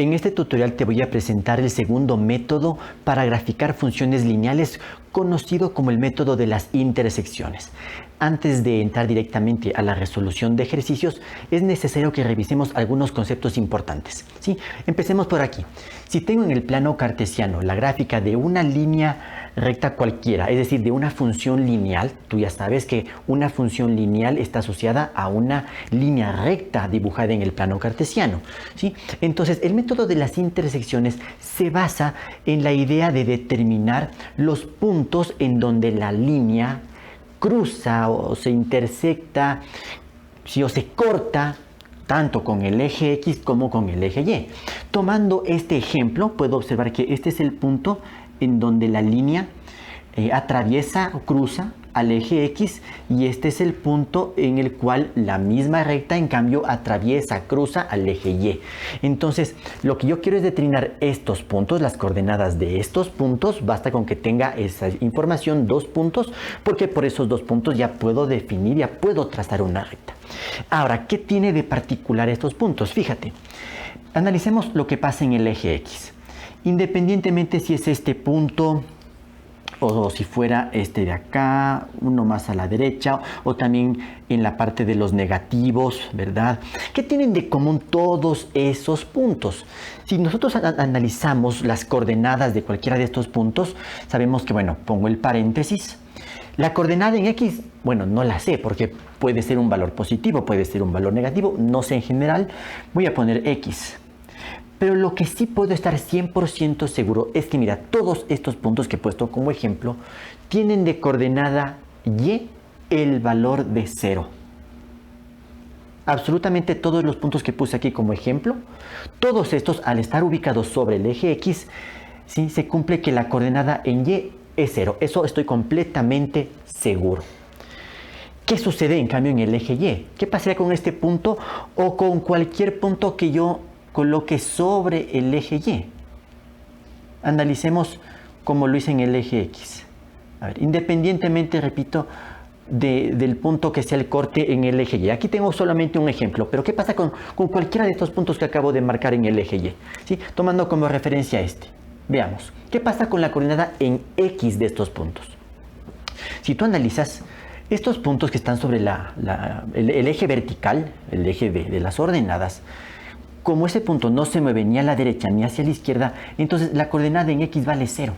En este tutorial te voy a presentar el segundo método para graficar funciones lineales, conocido como el método de las intersecciones. Antes de entrar directamente a la resolución de ejercicios, es necesario que revisemos algunos conceptos importantes. ¿Sí? Empecemos por aquí. Si tengo en el plano cartesiano la gráfica de una línea recta cualquiera, es decir, de una función lineal, tú ya sabes que una función lineal está asociada a una línea recta dibujada en el plano cartesiano. ¿Sí? Entonces, el método de las intersecciones se basa en la idea de determinar los puntos en donde la línea cruza o se intersecta, o se corta tanto con el eje X como con el eje Y. Tomando este ejemplo, puedo observar que este es el punto en donde la línea atraviesa o cruza al eje X, y este es el punto en el cual la misma recta en cambio atraviesa, cruza al eje Y. Entonces, lo que yo quiero es determinar estos puntos, las coordenadas de estos puntos. Basta con que tenga esa información, 2 puntos, porque por esos 2 puntos ya puedo definir, ya puedo trazar una recta. Ahora, ¿qué tiene de particular estos puntos? Fíjate, analicemos lo que pasa en el eje X. Independientemente si es este punto o si fuera este de acá, uno más a la derecha, o también en la parte de los negativos, ¿verdad? ¿Qué tienen de común todos esos puntos? Si nosotros analizamos las coordenadas de cualquiera de estos puntos, sabemos que, bueno, pongo el paréntesis. La coordenada en X, bueno, no la sé porque puede ser un valor positivo, puede ser un valor negativo, no sé en general. Voy a poner X. Pero lo que sí puedo estar 100% seguro es que, mira, todos estos puntos que he puesto como ejemplo tienen de coordenada Y el valor de 0. Absolutamente todos los puntos que puse aquí como ejemplo, todos estos, al estar ubicados sobre el eje X, ¿sí? Se cumple que la coordenada en Y es 0. Eso estoy completamente seguro. ¿Qué sucede en cambio en el eje Y? ¿Qué pasaría con este punto o con cualquier punto que yo coloque sobre el eje Y? Analicemos como lo hice en el eje X. A ver, independientemente, repito, del punto que sea el corte en el eje Y. Aquí tengo solamente un ejemplo, pero ¿qué pasa con cualquiera de estos puntos que acabo de marcar en el eje Y? ¿Sí? Tomando como referencia este. Veamos, ¿qué pasa con la coordenada en X de estos puntos? Si tú analizas estos puntos que están sobre el eje vertical, el eje de las ordenadas, como ese punto no se mueve ni a la derecha ni hacia la izquierda, entonces la coordenada en X vale 0.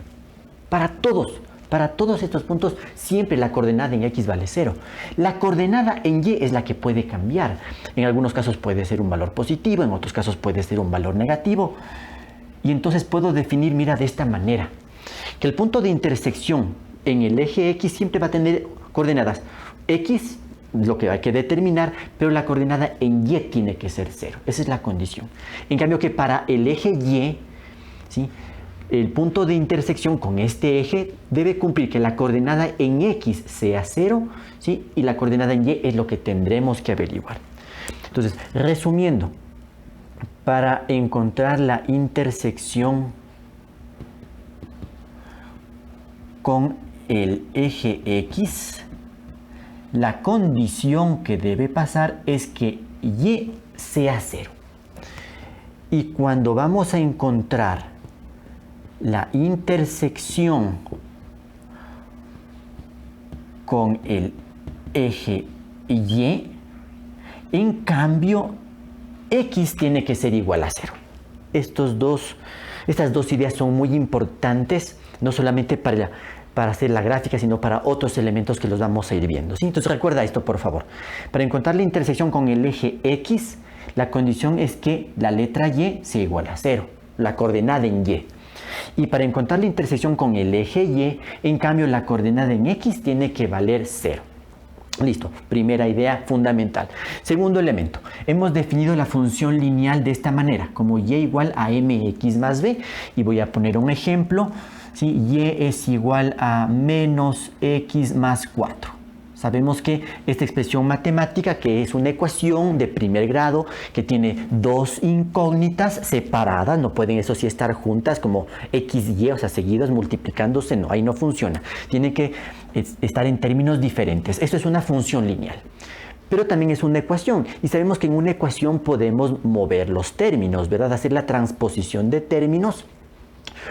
Para todos estos puntos, siempre la coordenada en X vale 0. La coordenada en Y es la que puede cambiar. En algunos casos puede ser un valor positivo, en otros casos puede ser un valor negativo. Y entonces puedo definir, mira, de esta manera, que el punto de intersección en el eje X siempre va a tener coordenadas X, lo que hay que determinar, pero la coordenada en Y tiene que ser 0. Esa es la condición. En cambio que para el eje Y, ¿sí?, el punto de intersección con este eje debe cumplir que la coordenada en X sea 0, ¿sí?, y la coordenada en Y es lo que tendremos que averiguar. Entonces, resumiendo, para encontrar la intersección con el eje X, la condición que debe pasar es que Y sea 0. Y cuando vamos a encontrar la intersección con el eje Y, en cambio, X tiene que ser igual a 0. Estas dos ideas son muy importantes, no solamente para hacer la gráfica, sino para otros elementos que los vamos a ir viendo, ¿sí? Entonces recuerda esto, por favor. Para encontrar la intersección con el eje X, la condición es que la letra Y sea igual a 0, la coordenada en Y. Y para encontrar la intersección con el eje Y, en cambio, la coordenada en X tiene que valer 0. Listo, primera idea fundamental. Segundo elemento, hemos definido la función lineal de esta manera, como Y igual a mx más b. Y voy a poner un ejemplo. ¿Sí? Y es igual a menos x más 4. Sabemos que esta expresión matemática, que es una ecuación de primer grado, que tiene dos incógnitas separadas, no pueden eso sí estar juntas como x y, o sea, seguidos multiplicándose, no, ahí no funciona. Tiene que estar en términos diferentes. Esto es una función lineal. pero también es una ecuación. Y sabemos que en una ecuación podemos mover los términos, ¿verdad? Hacer la transposición de términos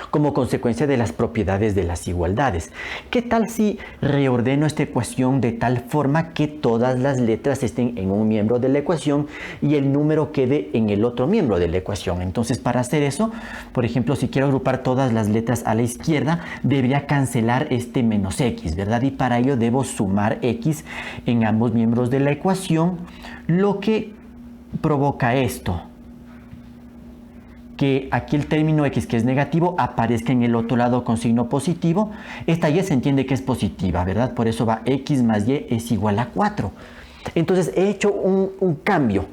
como consecuencia de las propiedades de las igualdades. ¿Qué tal si reordeno esta ecuación de tal forma que todas las letras estén en un miembro de la ecuación y el número quede en el otro miembro de la ecuación? Entonces, para hacer eso, por ejemplo, si quiero agrupar todas las letras a la izquierda, debería cancelar este menos x, ¿verdad? Y para ello debo sumar x en ambos miembros de la ecuación, lo que provoca esto, que aquí el término x, que es negativo, aparezca en el otro lado con signo positivo. Esta y se entiende que es positiva, ¿verdad? Por eso va x más y es igual a 4. Entonces he hecho un cambio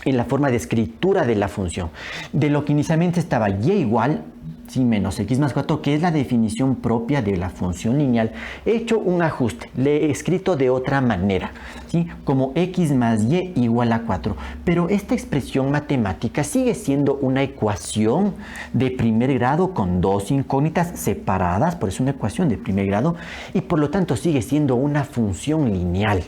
en la forma de escritura de la función. De lo que inicialmente estaba y igual, sí, menos x más 4, que es la definición propia de la función lineal, he hecho un ajuste, le he escrito de otra manera, ¿sí? Como x más y igual a 4. Pero esta expresión matemática sigue siendo una ecuación de primer grado con dos incógnitas separadas, por eso una ecuación de primer grado, y por lo tanto sigue siendo una función lineal.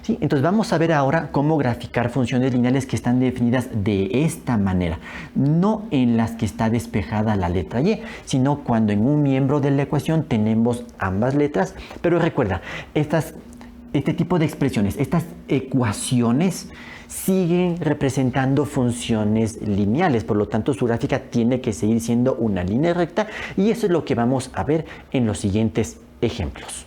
¿Sí? Entonces vamos a ver ahora cómo graficar funciones lineales que están definidas de esta manera, no en las que está despejada la letra y, sino cuando en un miembro de la ecuación tenemos ambas letras. Pero recuerda, este tipo de expresiones, estas ecuaciones siguen representando funciones lineales, por lo tanto su gráfica tiene que seguir siendo una línea recta, y eso es lo que vamos a ver en los siguientes ejemplos.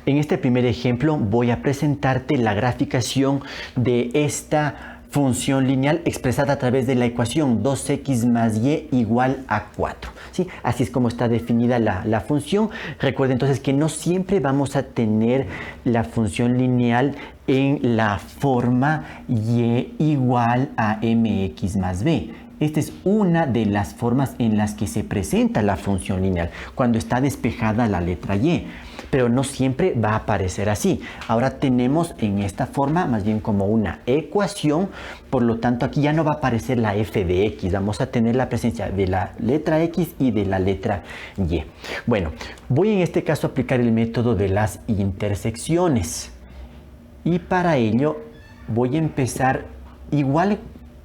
En este primer ejemplo voy a presentarte la graficación de esta función lineal expresada a través de la ecuación 2x más y igual a 4. ¿Sí? Así es como está definida la función. Recuerda entonces que no siempre vamos a tener la función lineal en la forma y igual a mx más b. Esta es una de las formas en las que se presenta la función lineal, cuando está despejada la letra y. Pero no siempre va a aparecer así. Ahora tenemos en esta forma más bien como una ecuación, por lo tanto aquí ya no va a aparecer la f de x, vamos a tener la presencia de la letra x y de la letra y. Bueno, voy en este caso a aplicar el método de las intersecciones, y para ello voy a empezar igual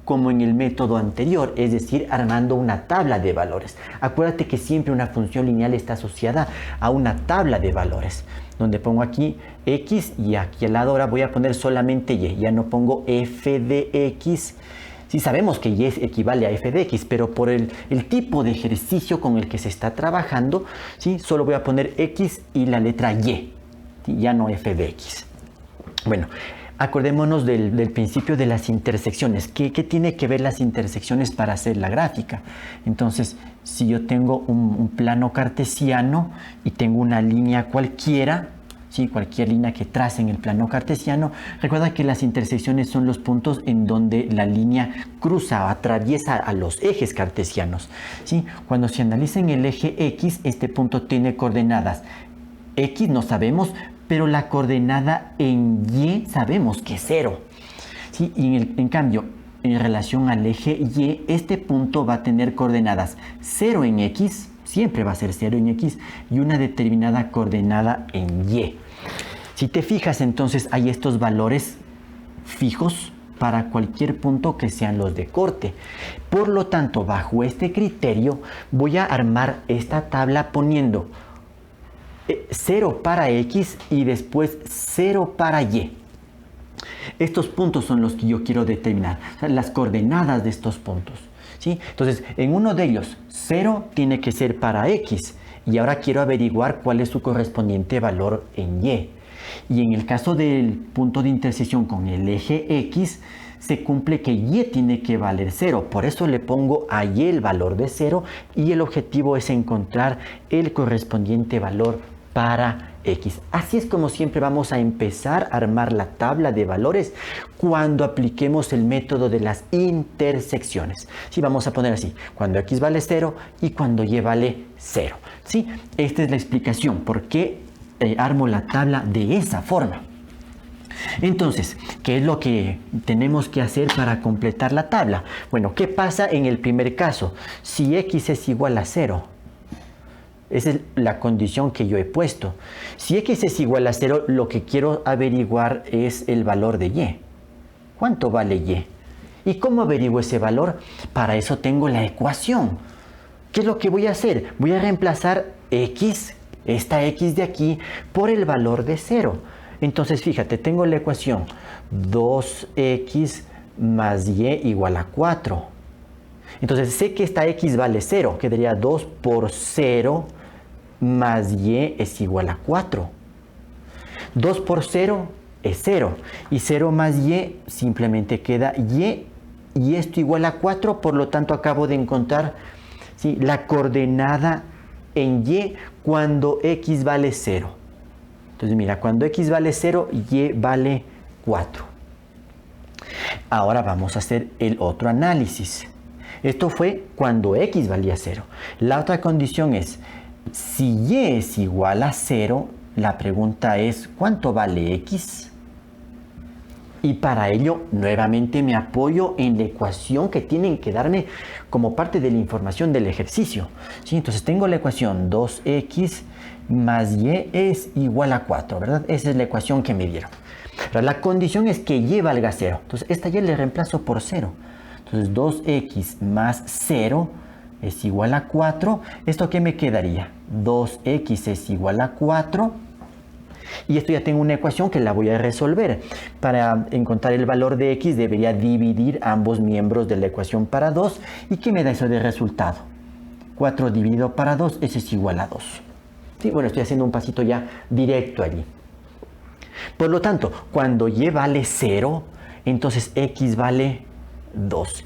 como en el método anterior, es decir, armando una tabla de valores. Acuérdate que siempre una función lineal está asociada a una tabla de valores, donde pongo aquí x y aquí al lado ahora voy a poner solamente y, ya no pongo f de x. Sí sabemos que y equivale a f de x, pero por el tipo de ejercicio con el que se está trabajando, ¿sí? Solo voy a poner x y la letra y, ¿sí? Ya no f de x. Bueno, acordémonos del principio de las intersecciones. ¿Qué tiene que ver las intersecciones para hacer la gráfica? Entonces, si yo tengo un plano cartesiano y tengo una línea cualquiera, ¿sí? Cualquier línea que trace en el plano cartesiano, recuerda que las intersecciones son los puntos en donde la línea cruza o atraviesa a los ejes cartesianos, ¿sí? Cuando se analiza en el eje x, este punto tiene coordenadas x, no sabemos, pero la coordenada en y sabemos que es 0. ¿Sí? Y en cambio, en relación al eje y, este punto va a tener coordenadas 0 en x, siempre va a ser 0 en x, y una determinada coordenada en y. Si te fijas, entonces hay estos valores fijos para cualquier punto que sean los de corte. Por lo tanto, bajo este criterio, voy a armar esta tabla poniendo 0 para x y después 0 para y. Estos puntos son los que yo quiero determinar, o sea, las coordenadas de estos puntos, ¿sí? Entonces, en uno de ellos, 0 tiene que ser para x, y ahora quiero averiguar cuál es su correspondiente valor en y. Y en el caso del punto de intersección con el eje x, se cumple que y tiene que valer 0, por eso le pongo a y el valor de 0, y el objetivo es encontrar el correspondiente valor para x. Así es como siempre vamos a empezar a armar la tabla de valores cuando apliquemos el método de las intersecciones. Sí, vamos a poner así, cuando x vale 0 y cuando y vale 0. ¿Sí? Esta es la explicación por qué armo la tabla de esa forma. Entonces, ¿qué es lo que tenemos que hacer para completar la tabla? Bueno, ¿qué pasa en el primer caso? Si x es igual a 0, Esa es la condición que yo he puesto. Si x es igual a 0, lo que quiero averiguar es el valor de y. ¿Cuánto vale y? ¿Y cómo averiguo ese valor? Para eso tengo la ecuación. ¿Qué es lo que voy a hacer? Voy a reemplazar x, esta x de aquí, por el valor de 0. Entonces, fíjate, tengo la ecuación 2x más y igual a 4. Entonces, sé que esta x vale 0, quedaría 2 por 0 más y es igual a 4. 2 por 0 es 0. Y 0 más y simplemente queda y esto igual a 4. Por lo tanto, acabo de encontrar, ¿sí?, la coordenada en y cuando x vale 0. Entonces, mira, cuando x vale 0, y vale 4. Ahora vamos a hacer el otro análisis. Esto fue cuando x valía 0. La otra condición es, si y es igual a 0, la pregunta es, ¿cuánto vale x? Y para ello, nuevamente me apoyo en la ecuación que tienen que darme como parte de la información del ejercicio. ¿Sí? Entonces tengo la ecuación 2x más y es igual a 4, ¿verdad? Esa es la ecuación que me dieron. Pero la condición es que y valga 0. Entonces esta y le reemplazo por 0. Entonces 2x más 0 es igual a 4. ¿Esto qué me quedaría? 2x es igual a 4. Y esto ya tengo una ecuación que la voy a resolver. Para encontrar el valor de x debería dividir ambos miembros de la ecuación para 2. ¿Y qué me da eso de resultado? 4 dividido para 2, eso es igual a 2. Sí, bueno, estoy haciendo un pasito ya directo allí. Por lo tanto, cuando y vale 0, entonces x vale 2.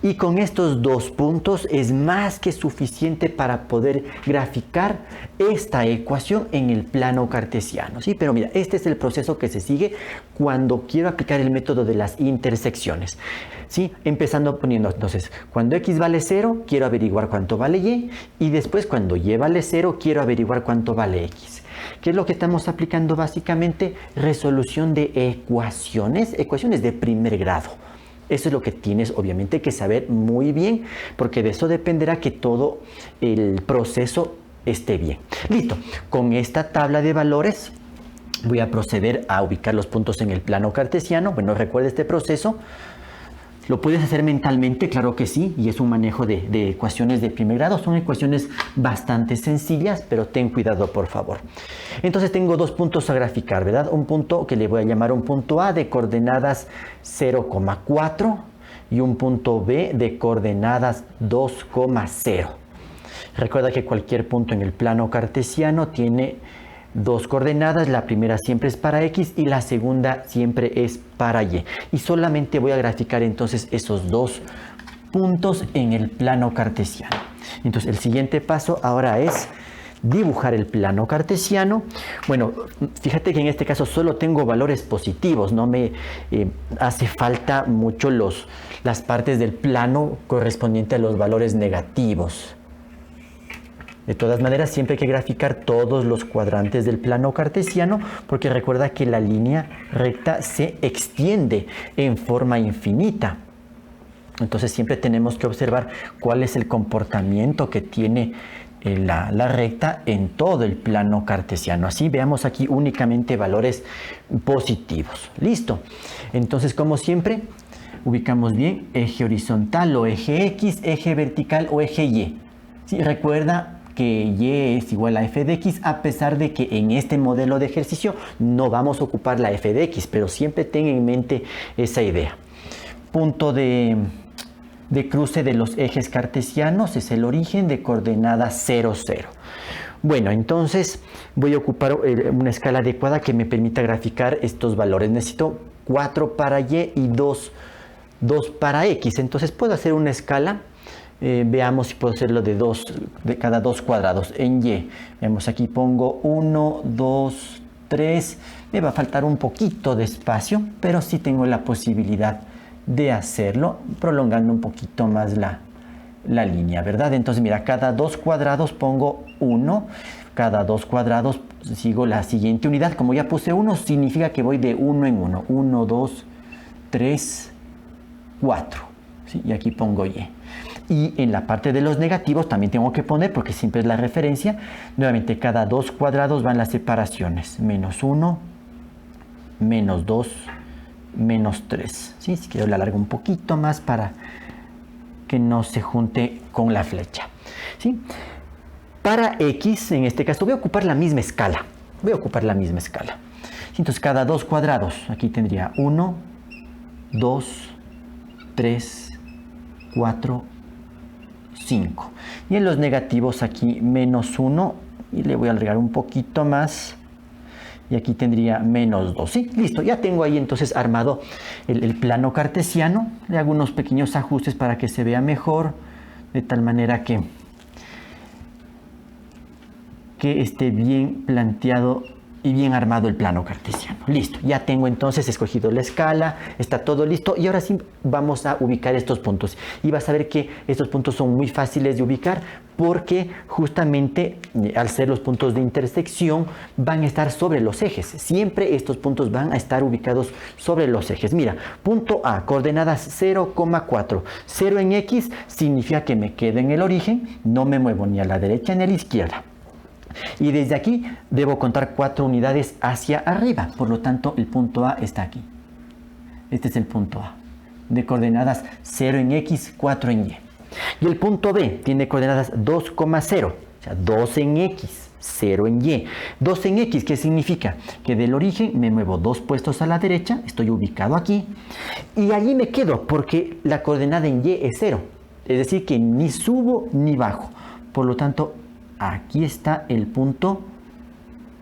Y con estos dos puntos es más que suficiente para poder graficar esta ecuación en el plano cartesiano, ¿sí? Pero mira, este es el proceso que se sigue cuando quiero aplicar el método de las intersecciones, ¿sí? Empezando poniendo, entonces, cuando x vale 0, quiero averiguar cuánto vale y después cuando y vale 0, quiero averiguar cuánto vale x. ¿Qué es lo que estamos aplicando básicamente? Resolución de ecuaciones de primer grado. Eso es lo que tienes obviamente que saber muy bien, porque de eso dependerá que todo el proceso esté bien. Listo, con esta tabla de valores voy a proceder a ubicar los puntos en el plano cartesiano. Bueno, recuerda este proceso. ¿Lo puedes hacer mentalmente? Claro que sí, y es un manejo de ecuaciones de primer grado. Son ecuaciones bastante sencillas, pero ten cuidado, por favor. Entonces tengo dos puntos a graficar, ¿verdad? Un punto que le voy a llamar un punto A de coordenadas 0,4 y un punto B de coordenadas 2,0. Recuerda que cualquier punto en el plano cartesiano tiene dos coordenadas, la primera siempre es para x y la segunda siempre es para y. Y solamente voy a graficar entonces esos dos puntos en el plano cartesiano. Entonces el siguiente paso ahora es dibujar el plano cartesiano. Bueno, fíjate que en este caso solo tengo valores positivos, no me hace falta mucho las partes del plano correspondientes a los valores negativos. De todas maneras, siempre hay que graficar todos los cuadrantes del plano cartesiano, porque recuerda que la línea recta se extiende en forma infinita. Entonces siempre tenemos que observar cuál es el comportamiento que tiene la recta en todo el plano cartesiano. Así veamos aquí únicamente valores positivos. Listo. Entonces, como siempre, ubicamos bien eje horizontal o eje X, eje vertical o eje Y. Sí, recuerda que y es igual a f de x, a pesar de que en este modelo de ejercicio no vamos a ocupar la f de x, pero siempre ten en mente esa idea. Punto de cruce de los ejes cartesianos es el origen de coordenada 0, 0. Bueno, entonces voy a ocupar una escala adecuada que me permita graficar estos valores. Necesito 4 para y y 2 para x. Entonces puedo hacer una escala. Veamos si puedo hacerlo de cada dos cuadrados en y. Vemos aquí pongo 1, 2, 3. Me va a faltar un poquito de espacio, pero sí tengo la posibilidad de hacerlo prolongando un poquito más la línea, ¿verdad? Entonces mira, cada dos cuadrados pongo 1. Cada dos cuadrados sigo la siguiente unidad. Como ya puse 1, significa que voy de 1 en 1. 1, 2, 3, 4. ¿Sí? Y aquí pongo y. Y en la parte de los negativos también tengo que poner, porque siempre es la referencia, nuevamente cada 2 cuadrados van las separaciones. Menos 1, menos 2, menos 3. ¿Sí? Si quiero la alargo un poquito más para que no se junte con la flecha. ¿Sí? Para x, en este caso, voy a ocupar la misma escala. Entonces, cada 2 cuadrados, aquí tendría 1, 2, 3, 4, 5. Y en los negativos aquí menos 1, y le voy a alargar un poquito más. Y aquí tendría menos 2. ¿Sí? Listo, ya tengo ahí entonces armado el plano cartesiano. Le hago unos pequeños ajustes para que se vea mejor, de tal manera que esté bien planteado y bien armado el plano cartesiano. Listo, ya tengo entonces escogido la escala, está todo listo y ahora sí vamos a ubicar estos puntos. Y vas a ver que estos puntos son muy fáciles de ubicar porque justamente al ser los puntos de intersección van a estar sobre los ejes. Siempre estos puntos van a estar ubicados sobre los ejes. Mira, punto A, coordenadas 0,4. 0 en X significa que me quedo en el origen, no me muevo ni a la derecha ni a la izquierda. Y desde aquí debo contar 4 unidades hacia arriba. Por lo tanto, el punto A está aquí. Este es el punto A. De coordenadas 0 en X, 4 en Y. Y el punto B tiene coordenadas 2,0. O sea, 2 en X, 0 en Y. 2 en X, ¿qué significa? Que del origen me muevo 2 puestos a la derecha. Estoy ubicado aquí. Y allí me quedo porque la coordenada en Y es 0. Es decir, que ni subo ni bajo. Por lo tanto, aquí está el punto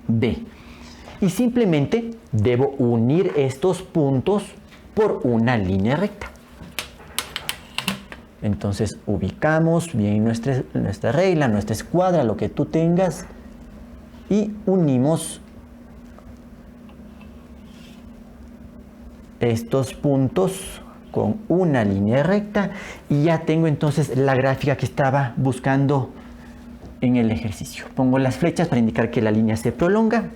B. Y simplemente debo unir estos puntos por una línea recta. Entonces ubicamos bien nuestra regla, nuestra escuadra, lo que tú tengas, y unimos estos puntos con una línea recta y ya tengo entonces la gráfica que estaba buscando en el ejercicio. Pongo las flechas para indicar que la línea se prolonga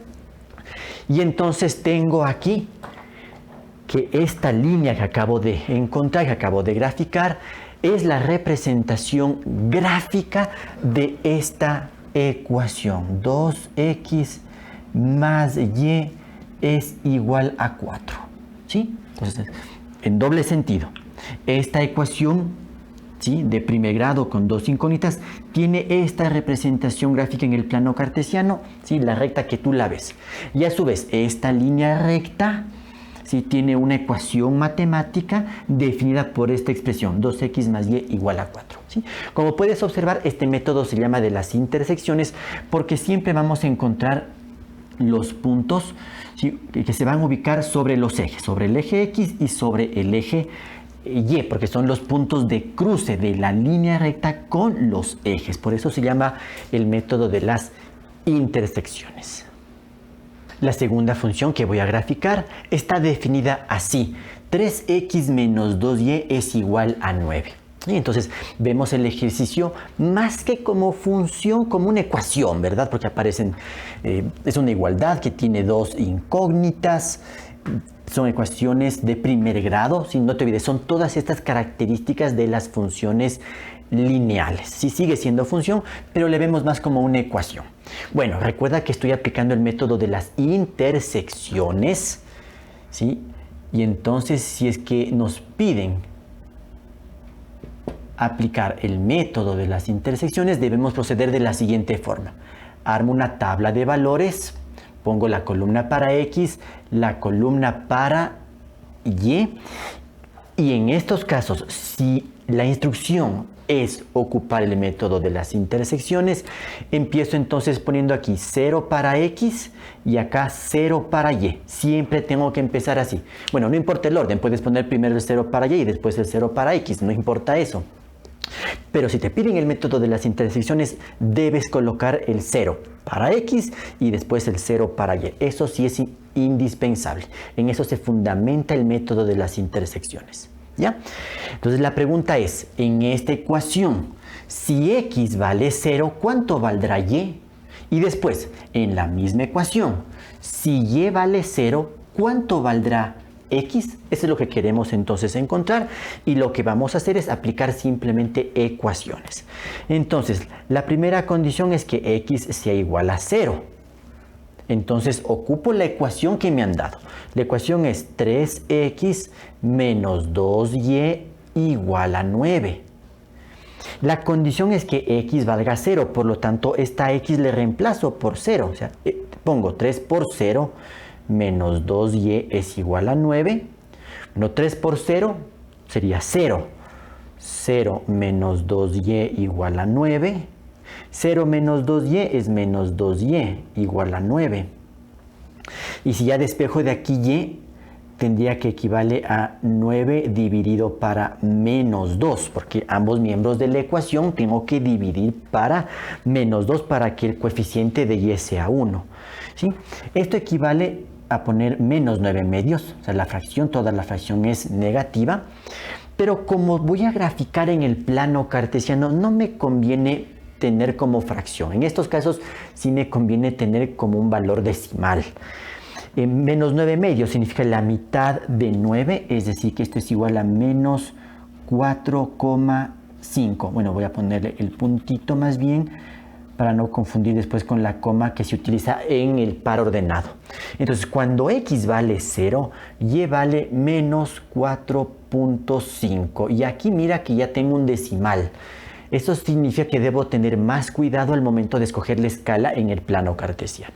y entonces tengo aquí que esta línea que acabo de encontrar, que acabo de graficar, es la representación gráfica de esta ecuación. 2x más y es igual a 4. ¿Sí? Entonces, en doble sentido, esta ecuación, ¿sí?, de primer grado con 2 incógnitas tiene esta representación gráfica en el plano cartesiano, ¿sí?, la recta que tú la ves. Y a su vez, esta línea recta, ¿sí?, tiene una ecuación matemática definida por esta expresión, 2x más y igual a 4. ¿Sí? Como puedes observar, este método se llama de las intersecciones porque siempre vamos a encontrar los puntos, ¿sí?, que se van a ubicar sobre los ejes, sobre el eje X y sobre el eje Y, porque son los puntos de cruce de la línea recta con los ejes. Por eso se llama el método de las intersecciones. La segunda función que voy a graficar está definida así. 3x menos 2y es igual a 9. Y entonces vemos el ejercicio más que como función, como una ecuación, ¿verdad? Porque aparecen, es una igualdad que tiene 2 incógnitas. Son ecuaciones de primer grado, si no te olvides, son todas estas características de las funciones lineales. Sí, sigue siendo función, pero le vemos más como una ecuación. Bueno, recuerda que estoy aplicando el método de las intersecciones, ¿sí? Y entonces, si es que nos piden aplicar el método de las intersecciones, debemos proceder de la siguiente forma. Armo una tabla de valores. Pongo la columna para X, la columna para Y. Y en estos casos, si la instrucción es ocupar el método de las intersecciones, empiezo entonces poniendo aquí 0 para X y acá 0 para Y. Siempre tengo que empezar así. Bueno, no importa el orden, puedes poner primero el 0 para Y y después el 0 para X, no importa eso. Pero si te piden el método de las intersecciones, debes colocar el 0 para X y después el 0 para Y. Eso sí es indispensable. En eso se fundamenta el método de las intersecciones. ¿Ya? Entonces la pregunta es, en esta ecuación, si X vale 0, ¿cuánto valdrá Y? Y después, en la misma ecuación, si Y vale 0, ¿cuánto valdrá X. Eso es lo que queremos entonces encontrar, y lo que vamos a hacer es aplicar simplemente ecuaciones. Entonces, la primera condición es que X sea igual a 0. Entonces, ocupo la ecuación que me han dado. La ecuación es 3X menos 2Y igual a 9. La condición es que X valga 0, por lo tanto, esta X le reemplazo por 0. O sea, pongo 3 por 0 menos 2Y es igual a 9. Bueno, 3 por 0 sería 0. 0 menos 2Y igual a 9. 0 menos 2Y es menos 2Y igual a 9. Y si ya despejo de aquí Y, tendría que equivale a 9 dividido para menos 2, porque ambos miembros de la ecuación tengo que dividir para menos 2 para que el coeficiente de Y sea 1. ¿Sí? Esto equivale a poner menos 9 medios, o sea, la fracción, toda la fracción es negativa, pero como voy a graficar en el plano cartesiano, no me conviene tener como fracción. En estos casos sí me conviene tener como un valor decimal. Menos 9 medios significa la mitad de 9, es decir, que esto es igual a menos 4,5. Bueno, voy a ponerle el puntito más bien para no confundir después con la coma que se utiliza en el par ordenado. Entonces, cuando X vale 0, Y vale menos 4,5. Y aquí mira que ya tengo un decimal. Eso significa que debo tener más cuidado al momento de escoger la escala en el plano cartesiano.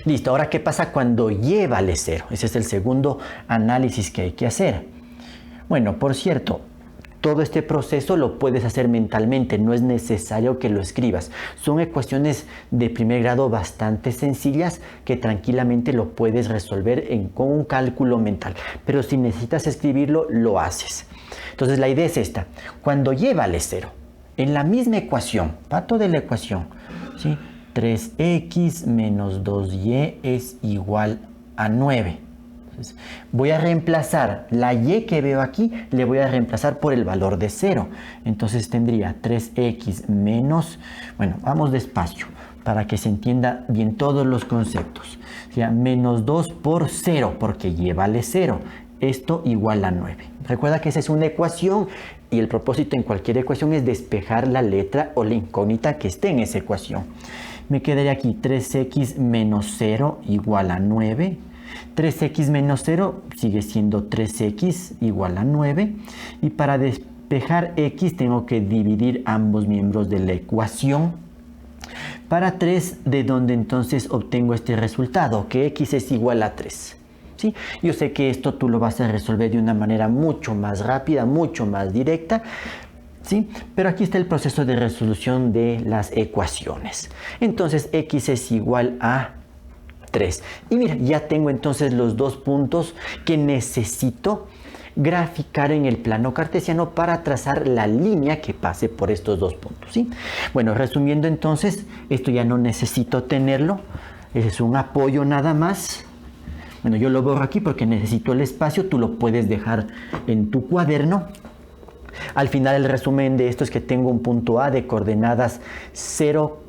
Listo, ahora ¿qué pasa cuando Y vale 0? Ese es el segundo análisis que hay que hacer. Bueno, por cierto, todo este proceso lo puedes hacer mentalmente, no es necesario que lo escribas. Son ecuaciones de primer grado bastante sencillas que tranquilamente lo puedes resolver con un cálculo mental. Pero si necesitas escribirlo, lo haces. Entonces la idea es esta. Cuando Y vale 0, en la misma ecuación, pato de la ecuación, ¿sí? 3X menos 2Y es igual a 9. Entonces, voy a reemplazar la Y que veo aquí, le voy a reemplazar por el valor de 0. Entonces tendría 3X menos, bueno, vamos despacio para que se entienda bien todos los conceptos. O sea, menos 2 por 0, porque Y vale 0. Esto igual a 9. Recuerda que esa es una ecuación y el propósito en cualquier ecuación es despejar la letra o la incógnita que esté en esa ecuación. Me quedaría aquí 3X menos 0 igual a 9. 3X menos 0 sigue siendo 3X igual a 9. Y para despejar X tengo que dividir ambos miembros de la ecuación para 3, de donde entonces obtengo este resultado, que X es igual a 3. ¿Sí? Yo sé que esto tú lo vas a resolver de una manera mucho más rápida, mucho más directa. ¿Sí? Pero aquí está el proceso de resolución de las ecuaciones. Entonces X es igual a 3. Y mira, ya tengo entonces los dos puntos que necesito graficar en el plano cartesiano para trazar la línea que pase por estos dos puntos. ¿Sí? Bueno, resumiendo entonces, esto ya no necesito tenerlo. Es un apoyo nada más. Bueno, yo lo borro aquí porque necesito el espacio. Tú lo puedes dejar en tu cuaderno. Al final el resumen de esto es que tengo un punto A de coordenadas 0,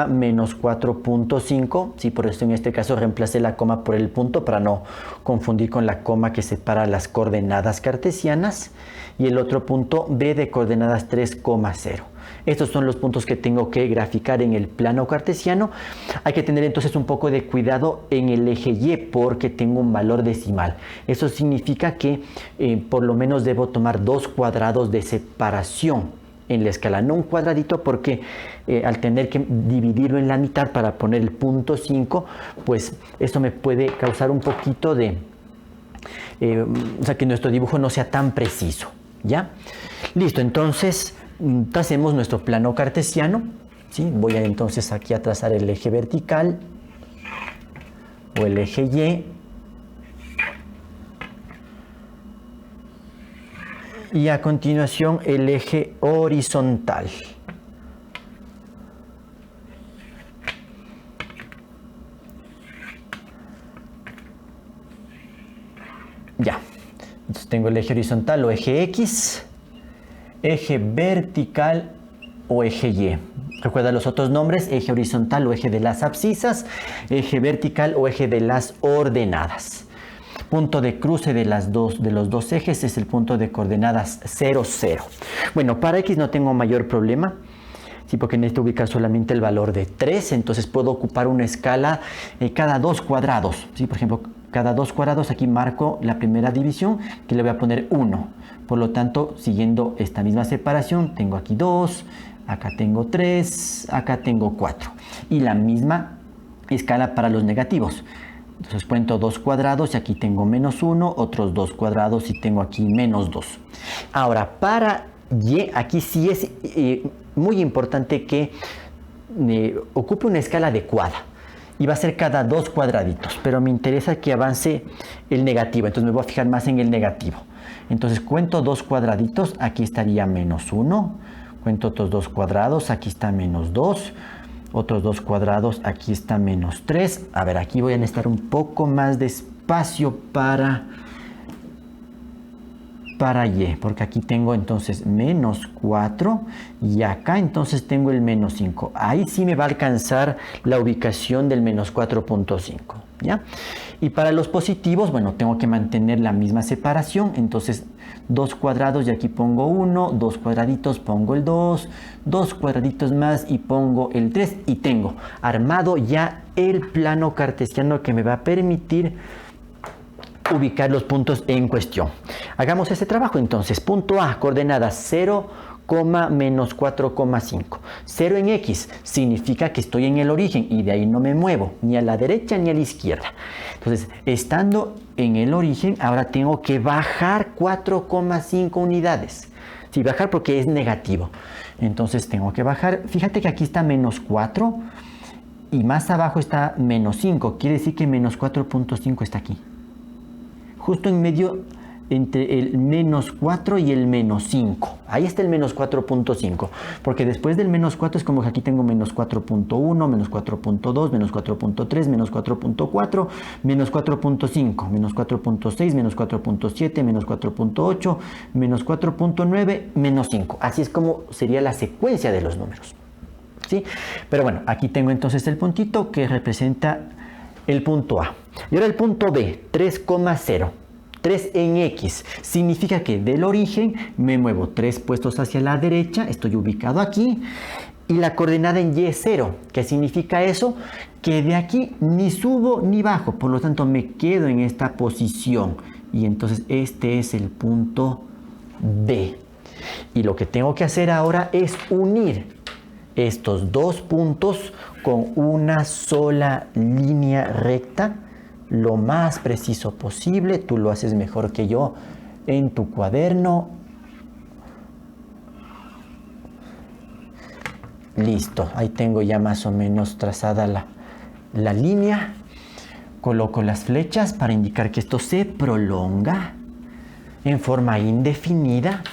menos 4,5. Sí, por eso en este caso reemplacé la coma por el punto para no confundir con la coma que separa las coordenadas cartesianas. Y el otro punto B de coordenadas 3,0. Estos son los puntos que tengo que graficar en el plano cartesiano. Hay que tener entonces un poco de cuidado en el eje Y porque tengo un valor decimal. Eso significa que por lo menos debo tomar 2 cuadrados de separación en la escala, no un cuadradito, porque al tener que dividirlo en la mitad para poner el punto 5, pues esto me puede causar un poquito de... o sea, que nuestro dibujo no sea tan preciso, ¿ya? Listo, entonces tracemos nuestro plano cartesiano. ¿Sí? Voy a entonces aquí a trazar el eje vertical o el eje Y a continuación el eje horizontal. Ya, entonces tengo el eje horizontal o eje X, eje vertical o eje Y. Recuerda los otros nombres: eje horizontal o eje de las abscisas, eje vertical o eje de las ordenadas. Punto de cruce de los dos ejes es el punto de coordenadas 0, 0. Bueno, para x no tengo mayor problema. Sí, porque necesito ubicar solamente el valor de 3, entonces puedo ocupar una escala cada 2 cuadrados. ¿Sí? Por ejemplo, cada 2 cuadrados aquí marco la primera división, que le voy a poner 1. Por lo tanto, siguiendo esta misma separación, tengo aquí 2, acá tengo 3, acá tengo 4. Y la misma escala para los negativos. Entonces cuento 2 cuadrados y aquí tengo menos 1, otros 2 cuadrados y tengo aquí menos 2. Ahora, para y, aquí sí es muy importante que ocupe una escala adecuada. Y va a ser cada 2 cuadraditos, pero me interesa que avance el negativo, entonces me voy a fijar más en el negativo. Entonces cuento 2 cuadraditos, aquí estaría menos 1. Cuento otros 2 cuadrados, aquí está menos 2. Otros 2 cuadrados, aquí está menos 3. A ver, aquí voy a necesitar un poco más de espacio para y, porque aquí tengo entonces menos 4 y acá entonces tengo el menos 5. Ahí sí me va a alcanzar la ubicación del menos 4.5, ¿ya? Y para los positivos, bueno, tengo que mantener la misma separación, entonces 2 cuadrados y aquí pongo 1, 2 cuadraditos pongo el 2, 2 cuadraditos más y pongo el 3 y tengo armado ya el plano cartesiano que me va a permitir ubicar los puntos en cuestión. Hagamos ese trabajo entonces. Punto A, coordenadas 0, menos 4,5. 0 en X significa que estoy en el origen y de ahí no me muevo, ni a la derecha ni a la izquierda. Entonces, estando en el origen, ahora tengo que bajar 4,5 unidades. Sí, bajar porque es negativo. Entonces tengo que bajar. Fíjate que aquí está menos 4 y más abajo está menos 5. Quiere decir que menos 4.5 está aquí. Justo en medio entre el menos 4 y el menos 5. Ahí está el menos 4.5. Porque después del menos 4 es como que aquí tengo menos 4.1, menos 4.2, menos 4.3, menos 4.4, menos 4.5, menos 4.6, menos 4.7, menos 4.8, menos 4.9, menos 5. Así es como sería la secuencia de los números. ¿Sí? Pero bueno, aquí tengo entonces el puntito que representa el punto A. Y ahora el punto B, 3,0. 3 en X significa que del origen me muevo 3 puestos hacia la derecha, estoy ubicado aquí, y la coordenada en Y es 0. ¿Qué significa eso? Que de aquí ni subo ni bajo, por lo tanto me quedo en esta posición. Y entonces este es el punto B. Y lo que tengo que hacer ahora es unir estos dos puntos con una sola línea recta lo más preciso posible. Tú lo haces mejor que yo en tu cuaderno. Listo, ahí tengo ya más o menos trazada la línea. Coloco las flechas para indicar que esto se prolonga en forma indefinida.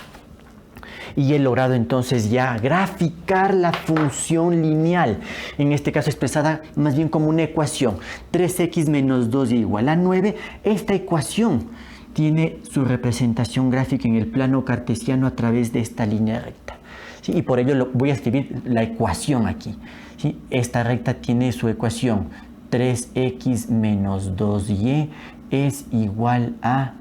Y he logrado entonces ya graficar la función lineal, en este caso expresada más bien como una ecuación. 3x menos 2 igual a 9. Esta ecuación tiene su representación gráfica en el plano cartesiano a través de esta línea recta. ¿Sí? Y por ello voy a escribir la ecuación aquí. ¿Sí? Esta recta tiene su ecuación. 3x menos 2y es igual a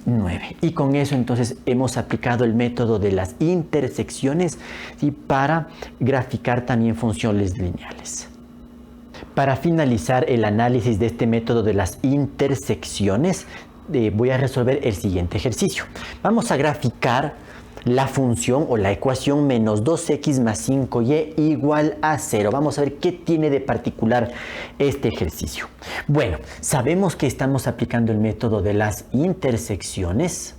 9. Y con eso entonces hemos aplicado el método de las intersecciones, ¿sí? Para graficar también funciones lineales. Para finalizar el análisis de este método de las intersecciones, voy a resolver el siguiente ejercicio. Vamos a graficar la función o la ecuación menos 2x más 5y igual a 0. Vamos a ver qué tiene de particular este ejercicio. Bueno, sabemos que estamos aplicando el método de las intersecciones.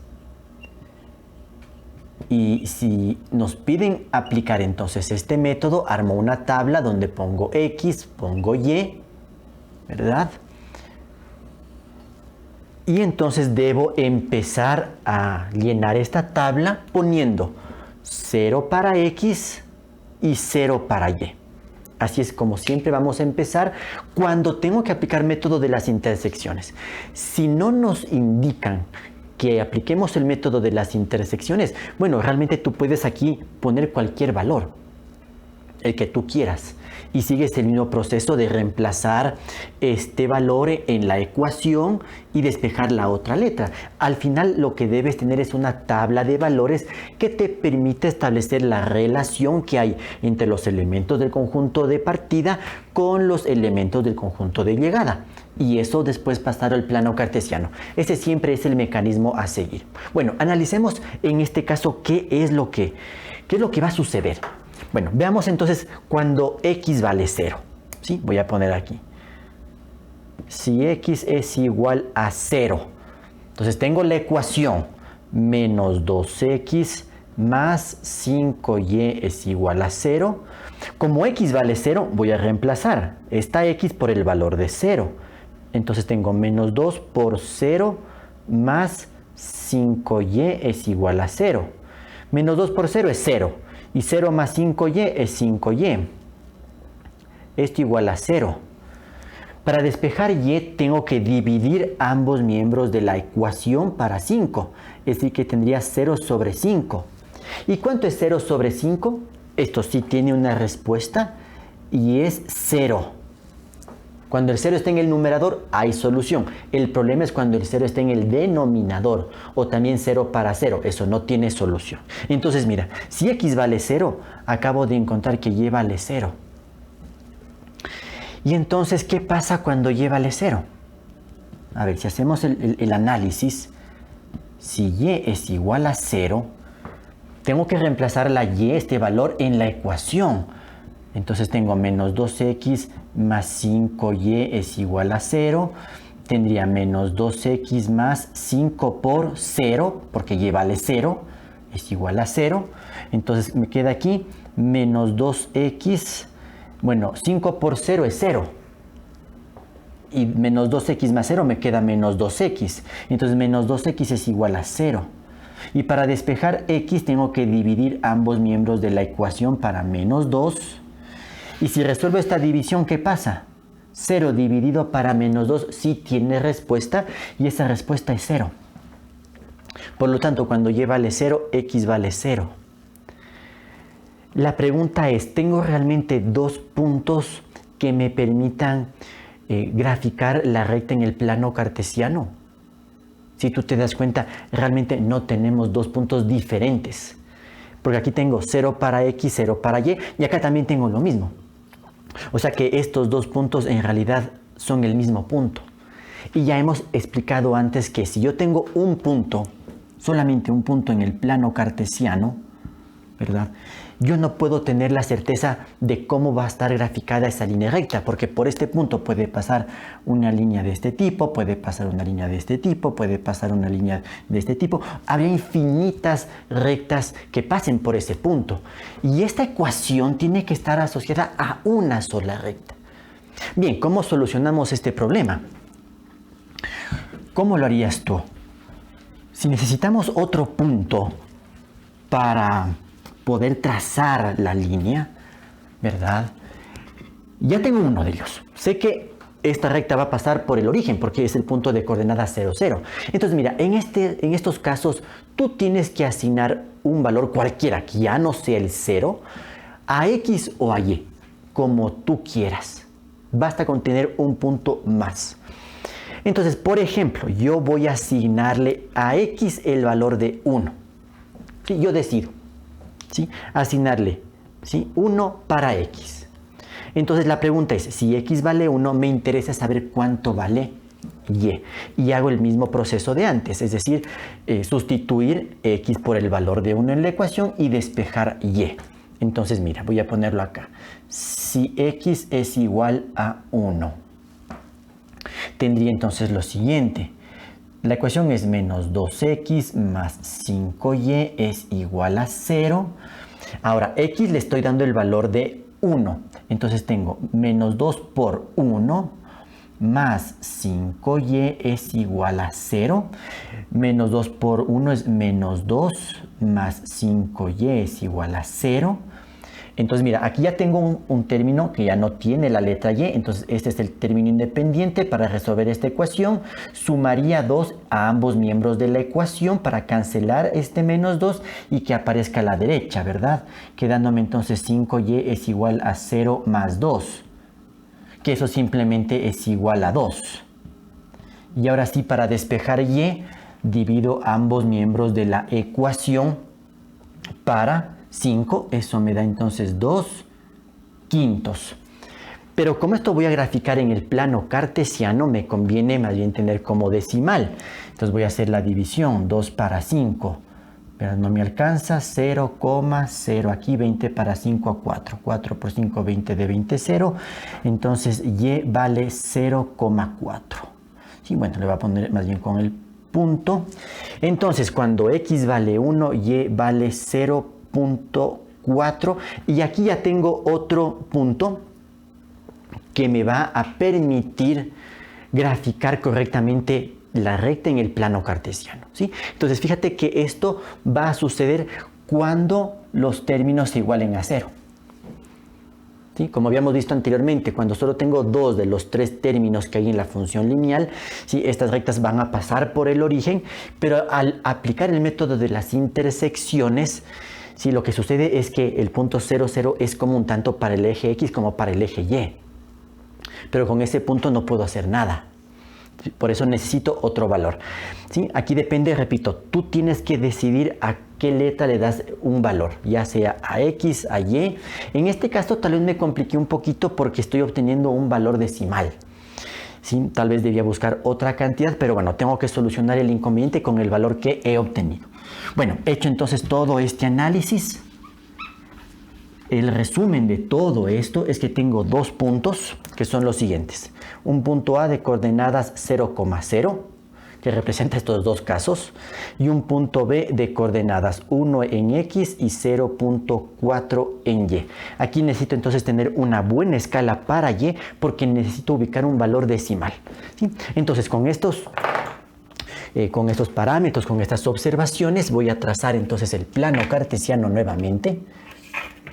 Y si nos piden aplicar entonces este método, armo una tabla donde pongo x, pongo y, ¿verdad? Y entonces debo empezar a llenar esta tabla poniendo 0 para x y 0 para y. Así es como siempre vamos a empezar cuando tengo que aplicar método de las intersecciones. Si no nos indican que apliquemos el método de las intersecciones, bueno, realmente tú puedes aquí poner cualquier valor, el que tú quieras. y sigues el mismo proceso de reemplazar este valor en la ecuación y despejar la otra letra. Al final lo que debes tener es una tabla de valores que te permite establecer la relación que hay entre los elementos del conjunto de partida con los elementos del conjunto de llegada. Y eso después pasar al plano cartesiano. Ese siempre es el mecanismo a seguir. Bueno, analicemos en este caso qué es lo que va a suceder. Bueno, veamos entonces cuando x vale 0. ¿Sí? Voy a poner aquí. Si x es igual a 0, entonces tengo la ecuación menos 2x más 5y es igual a 0. Como x vale 0, voy a reemplazar esta x por el valor de 0. Entonces tengo menos 2 por 0 más 5y es igual a 0. Menos 2 por 0 es 0. Y 0 más 5y es 5y. Esto igual a 0. Para despejar y tengo que dividir ambos miembros de la ecuación para 5. Es decir, que tendría 0 sobre 5. ¿Y cuánto es 0 sobre 5? Esto sí tiene una respuesta y es 0. Cuando el 0 está en el numerador, hay solución. El problema es cuando el 0 está en el denominador, o también 0 para 0. Eso no tiene solución. Entonces, mira, si x vale 0, acabo de encontrar que y vale 0. Y entonces, ¿qué pasa cuando y vale 0? A ver, si hacemos el análisis, si y es igual a 0, tengo que reemplazar la y, este valor, en la ecuación. Entonces tengo menos 2x más 5y es igual a 0. Tendría menos 2x más 5 por 0, porque y vale 0, es igual a 0. Entonces me queda aquí menos 2x, bueno, 5 por 0 es 0. Y menos 2x más 0 me queda menos 2x. Entonces menos 2x es igual a 0. Y para despejar x tengo que dividir ambos miembros de la ecuación para menos 2. Y si resuelvo esta división, ¿qué pasa? 0 dividido para menos 2 sí tiene respuesta y esa respuesta es 0. Por lo tanto, cuando y vale 0, x vale 0. La pregunta es, ¿tengo realmente dos puntos que me permitan graficar la recta en el plano cartesiano? Si tú te das cuenta, realmente no tenemos dos puntos diferentes. Porque aquí tengo 0 para x, 0 para y acá también tengo lo mismo. O sea que estos dos puntos en realidad son el mismo punto. Y ya hemos explicado antes que si yo tengo un punto, solamente un punto en el plano cartesiano, ¿verdad? Yo no puedo tener la certeza de cómo va a estar graficada esa línea recta, porque por este punto puede pasar una línea de este tipo, puede pasar una línea de este tipo, puede pasar una línea de este tipo. Habría infinitas rectas que pasen por ese punto. Y esta ecuación tiene que estar asociada a una sola recta. Bien, ¿cómo solucionamos este problema? ¿Cómo lo harías tú? Si necesitamos otro punto para poder trazar la línea, ¿verdad? Ya tengo uno de ellos. Sé que esta recta va a pasar por el origen porque es el punto de coordenada 0, 0. Entonces, mira, en estos casos tú tienes que asignar un valor cualquiera, que ya no sea el 0, a x o a y, como tú quieras. Basta con tener un punto más. Entonces, por ejemplo, yo voy a asignarle a x el valor de 1. ¿Sí? Yo decido, ¿sí?, asignarle, ¿sí?, 1 para x. Entonces la pregunta es, si x vale 1, me interesa saber cuánto vale y. Y hago el mismo proceso de antes, es decir, sustituir x por el valor de 1 en la ecuación y despejar y. Entonces mira, voy a ponerlo acá. Si x es igual a 1, tendría entonces lo siguiente. La ecuación es menos 2x más 5y es igual a 0. Ahora, x le estoy dando el valor de 1. Entonces tengo menos 2 por 1 más 5y es igual a 0. Menos 2 por 1 es menos 2 más 5y es igual a 0. Entonces mira, aquí ya tengo un término que ya no tiene la letra y, entonces este es el término independiente. Para resolver esta ecuación sumaría 2 a ambos miembros de la ecuación para cancelar este menos 2 y que aparezca a la derecha, ¿verdad? Quedándome entonces 5y es igual a 0 más 2, que eso simplemente es igual a 2. Y ahora sí, para despejar y, divido ambos miembros de la ecuación para 5, eso me da entonces 2/5. Pero como esto voy a graficar en el plano cartesiano, me conviene más bien tener como decimal. Entonces voy a hacer la división, 2 para 5. Pero no me alcanza, 0,0 aquí, 20 para 5 a 4. 4 por 5, 20 de 20, 0. Entonces y vale 0,4. Sí, bueno, le voy a poner más bien con el punto. Entonces cuando x vale 1, y vale 0,4. Y aquí ya tengo otro punto que me va a permitir graficar correctamente la recta en el plano cartesiano, ¿sí? Entonces fíjate que esto va a suceder cuando los términos se igualen a 0. ¿Sí? Como habíamos visto anteriormente, cuando solo tengo 2 de los 3 términos que hay en la función lineal, ¿sí? Estas rectas van a pasar por el origen, pero al aplicar el método de las intersecciones, ¿sí? Lo que sucede es que el punto 0, 0 es común tanto para el eje X como para el eje Y. Pero con ese punto no puedo hacer nada. Por eso necesito otro valor. ¿Sí? Aquí depende, repito, tú tienes que decidir a qué letra le das un valor, ya sea a X, a Y. En este caso tal vez me compliqué un poquito porque estoy obteniendo un valor decimal. ¿Sí? Tal vez debía buscar otra cantidad, pero bueno, tengo que solucionar el inconveniente con el valor que he obtenido. Bueno, hecho entonces todo este análisis, el resumen de todo esto es que tengo dos puntos que son los siguientes. Un punto A de coordenadas 0,0, que representa estos dos casos, y un punto B de coordenadas 1 en X y 0,4 en Y. Aquí necesito entonces tener una buena escala para Y porque necesito ubicar un valor decimal. ¿Sí? Entonces con estos parámetros, con estas observaciones, voy a trazar entonces el plano cartesiano nuevamente.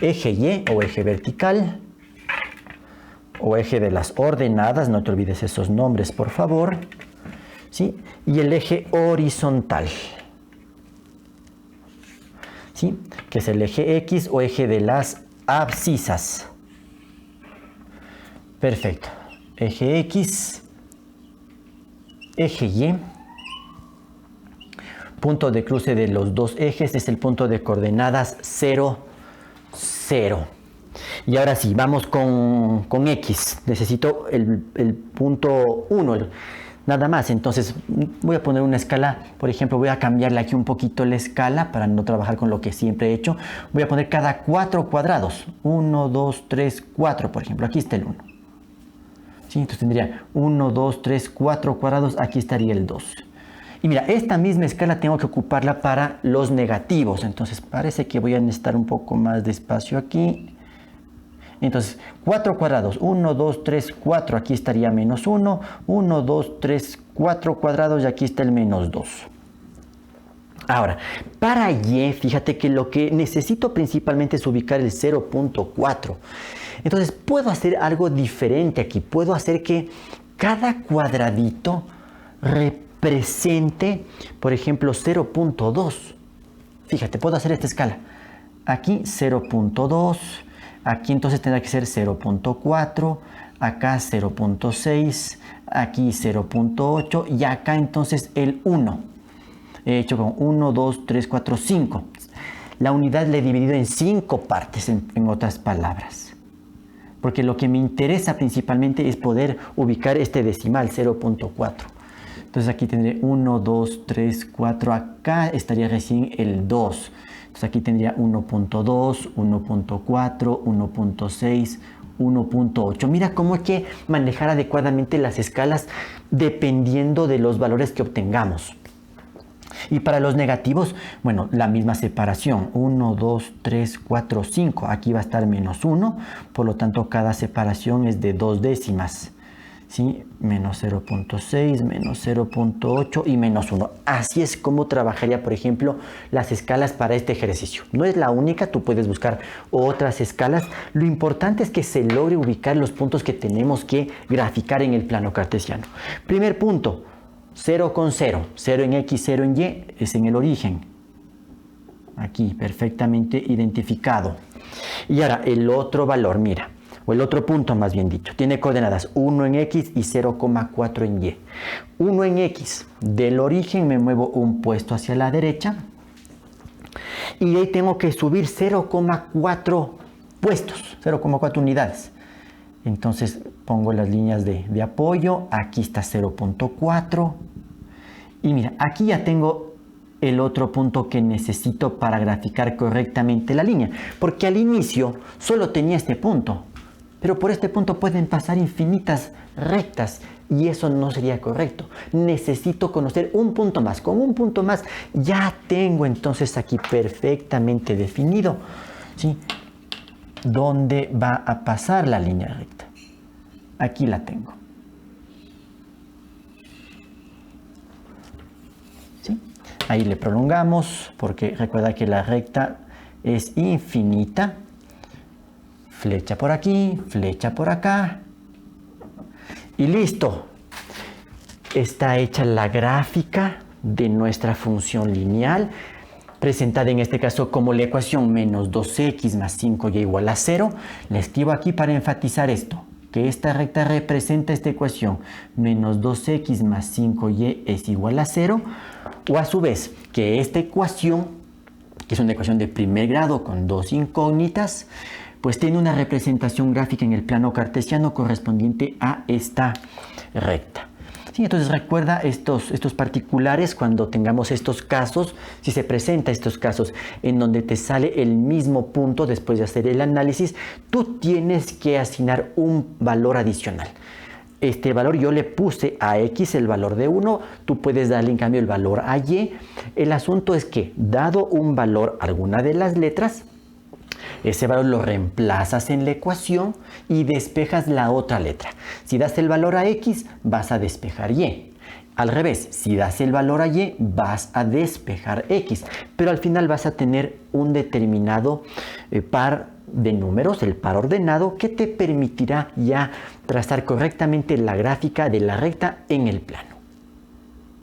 Eje Y o eje vertical o eje de las ordenadas, no te olvides esos nombres por favor, ¿sí? Y el eje horizontal, ¿sí? Que es el eje X o eje de las abscisas. Perfecto, eje X, eje Y, punto de cruce de los dos ejes es el punto de coordenadas 0, 0. Y ahora sí, vamos con X. Necesito el punto 1, nada más. Entonces voy a poner una escala, por ejemplo, voy a cambiarle aquí un poquito la escala para no trabajar con lo que siempre he hecho. Voy a poner cada 4 cuadrados. 1, 2, 3, 4, por ejemplo. Aquí está el 1. ¿Sí? Entonces tendría 1, 2, 3, 4 cuadrados. Aquí estaría el 2. Y mira, esta misma escala tengo que ocuparla para los negativos. Entonces parece que voy a necesitar un poco más de espacio aquí. Entonces, 4 cuadrados, 1, 2, 3, 4, aquí estaría menos 1, 1, 2, 3, 4 cuadrados y aquí está el menos 2. Ahora, para Y, fíjate que lo que necesito principalmente es ubicar el 0,4. Entonces, puedo hacer algo diferente aquí. Puedo hacer que cada cuadradito represente, por ejemplo, 0,2. Fíjate, puedo hacer esta escala. Aquí 0,2. Aquí entonces tendrá que ser 0,4, acá 0,6, aquí 0,8 y acá entonces el 1. He hecho con 1, 2, 3, 4, 5. La unidad la he dividido en 5 partes, en otras palabras. Porque lo que me interesa principalmente es poder ubicar este decimal, 0,4. Entonces aquí tendré 1, 2, 3, 4. Acá estaría recién el 2. Entonces aquí tendría 1.2, 1.4, 1.6, 1.8. Mira cómo hay que manejar adecuadamente las escalas dependiendo de los valores que obtengamos. Y para los negativos, bueno, la misma separación. 1, 2, 3, 4, 5. Aquí va a estar menos 1. Por lo tanto, cada separación es de 2 décimas. ¿sí? Menos 0.6, menos 0.8 y menos 1. Así es como trabajaría, por ejemplo, las escalas para este ejercicio. No es la única, tú puedes buscar otras escalas. Lo importante es que se logre ubicar los puntos que tenemos que graficar en el plano cartesiano. Primer punto, 0 con 0. 0 en X, 0 en Y, es en el origen. Aquí, perfectamente identificado. Y ahora, el otro valor, mira. O el otro punto más bien dicho, tiene coordenadas 1 en X y 0,4 en Y. 1 en X, del origen me muevo un puesto hacia la derecha y ahí tengo que subir 0,4 puestos, 0,4 unidades. Entonces pongo las líneas de apoyo, aquí está 0.4 y mira, aquí ya tengo el otro punto que necesito para graficar correctamente la línea, porque al inicio solo tenía este punto. Pero por este punto pueden pasar infinitas rectas y eso no sería correcto. Necesito conocer un punto más. Con un punto más ya tengo entonces aquí perfectamente definido, ¿sí?, dónde va a pasar la línea recta. Aquí la tengo. ¿Sí? Ahí le prolongamos porque recuerda que la recta es infinita. Flecha por aquí, flecha por acá. Y listo. Está hecha la gráfica de nuestra función lineal, presentada en este caso como la ecuación menos 2x más 5y igual a 0. La escribo aquí para enfatizar esto, que esta recta representa esta ecuación, menos 2x más 5y es igual a 0. O a su vez, que esta ecuación, que es una ecuación de primer grado con dos incógnitas, pues tiene una representación gráfica en el plano cartesiano correspondiente a esta recta. Sí, entonces recuerda estos particulares cuando tengamos estos casos, si se presenta estos casos en donde te sale el mismo punto después de hacer el análisis, tú tienes que asignar un valor adicional. Este valor yo le puse a X el valor de 1, tú puedes darle en cambio el valor a Y. El asunto es que dado un valor a alguna de las letras, ese valor lo reemplazas en la ecuación y despejas la otra letra. Si das el valor a X, vas a despejar Y. Al revés, si das el valor a Y, vas a despejar X. Pero al final vas a tener un determinado par de números, el par ordenado, que te permitirá ya trazar correctamente la gráfica de la recta en el plano.